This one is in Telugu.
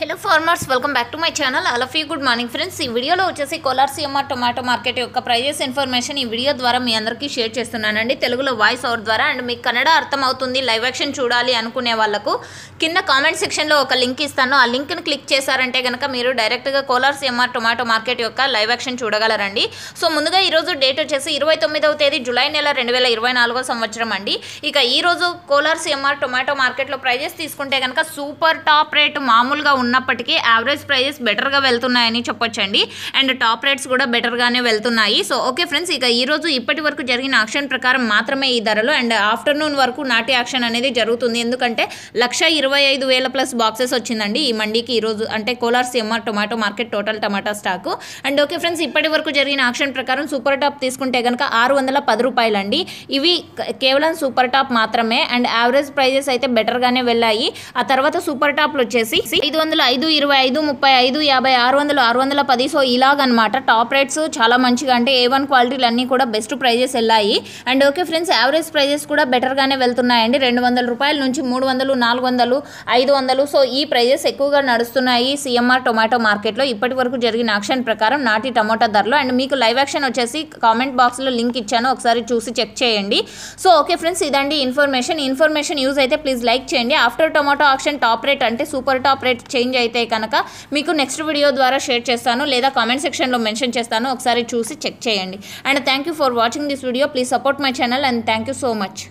Hello farmers, welcome back to my channel. All of you good morning friends. ఈ వీడియోలో వచ్చేసి కోలార్ సిఎంఆర్ టొమాటో మార్కెట్ యొక్క ప్రైజెస్ ఇన్ఫర్మేషన్ ఈ వీడియో ద్వారా మీ అందరికీ షేర్ చేస్తున్నానండి, తెలుగులో వాయిస్ ఓవర్ ద్వారా. అండ్ మీకు కన్నడ అర్థమవుతుంది, లైవ్ యాక్షన్ చూడాలి అనుకునే వాళ్ళకు కింద కామెంట్ సెక్షన్లో ఒక లింక్ ఇస్తాను. ఆ లింక్ని క్లిక్ చేశారంటే కనుక మీరు డైరెక్ట్గా కోలార్ సిఎంఆర్ టొమాటో మార్కెట్ యొక్క లైవ్ యాక్షన్ చూడగలరండి. సో ముందుగా ఈరోజు డేట్ వచ్చేసి 29వ తేదీ జూలై నెల 2024 సంవత్సరం అండి. ఇక ఈరోజు కోలార్ సిఎంఆర్ టొమాటో మార్కెట్లో ప్రైజెస్ తీసుకుంటే కనుక సూపర్ టాప్ రేట్ మామూలుగా ఉన్నప్పటికీ యావరేజ్ ప్రైజెస్ బెటర్గా వెళ్తున్నాయని చెప్పొచ్చండి. అండ్ టాప్ రేట్స్ కూడా బెటర్గానే వెళ్తున్నాయి. సో ఓకే ఫ్రెండ్స్, ఇక ఈరోజు ఇప్పటి వరకు జరిగిన యాక్షన్ ప్రకారం మాత్రమే ఈ ధరలు. అండ్ ఆఫ్టర్నూన్ వరకు నాటి యాక్షన్ అనేది జరుగుతుంది, ఎందుకంటే 1,25,000 ప్లస్ బాక్సెస్ వచ్చిందండి ఈ మండీకి ఈరోజు, అంటే Kolar CMR tomato market total tomato stock. And okay friends, ఇప్పటి వరకు జరిగిన యాక్షన్ ప్రకారం సూపర్ టాప్ తీసుకుంటే కనుక 610 రూపాయలు అండి. ఇవి కేవలం సూపర్ టాప్ మాత్రమే. అండ్ యావరేజ్ ప్రైజెస్ అయితే బెటర్గానే వెళ్ళాయి. ఆ తర్వాత సూపర్ టాప్లు వచ్చేసి 505, 25, 35, 50, 600, 610. సో ఇలాగనమాట టాప్ రేట్స్ చాలా మంచిగా, అంటే A1 క్వాలిటీలు అన్నీ కూడా బెస్ట్ ప్రైజెస్ వెళ్ళాయి. And okay friends, average prizes కూడా బెటర్గానే వెళ్తున్నాయండి. 200 రూపాయల నుంచి 300, 400, 500. సో ఈ ప్రైజెస్ ఎక్కువగా నడుస్తున్నాయి సిఎంఆర్ టొమాటో మార్కెట్లో ఇప్పటి వరకు జరిగిన యాక్షన్ ప్రకారం నాటి టమోటా ధరలు. అండ్ మీకు లైవ్ యాక్షన్ వచ్చేసి కామెంట్ బాక్స్లో లింక్ ఇచ్చాను, ఒకసారి చూసి చెక్ చేయండి. సో ఓకే ఫ్రెండ్స్, ఇదండి ఇన్ఫర్మేషన్ యూజ్ అయితే ప్లీజ్ లైక్ చేయండి. After tomato auction top rate అంటే సూపర్ టాప్ రేట్ చేంజ్ అయితే కనుక మీకు నెక్స్ట్ వీడియో ద్వారా షేర్ చేస్తాను, లేదా కామెంట్ సెక్షన్లో మెన్షన్ చేస్తాను, ఒకసారి చూసి చెక్ చేయండి. And thank you for watching this video. Please support my channel and thank you so much.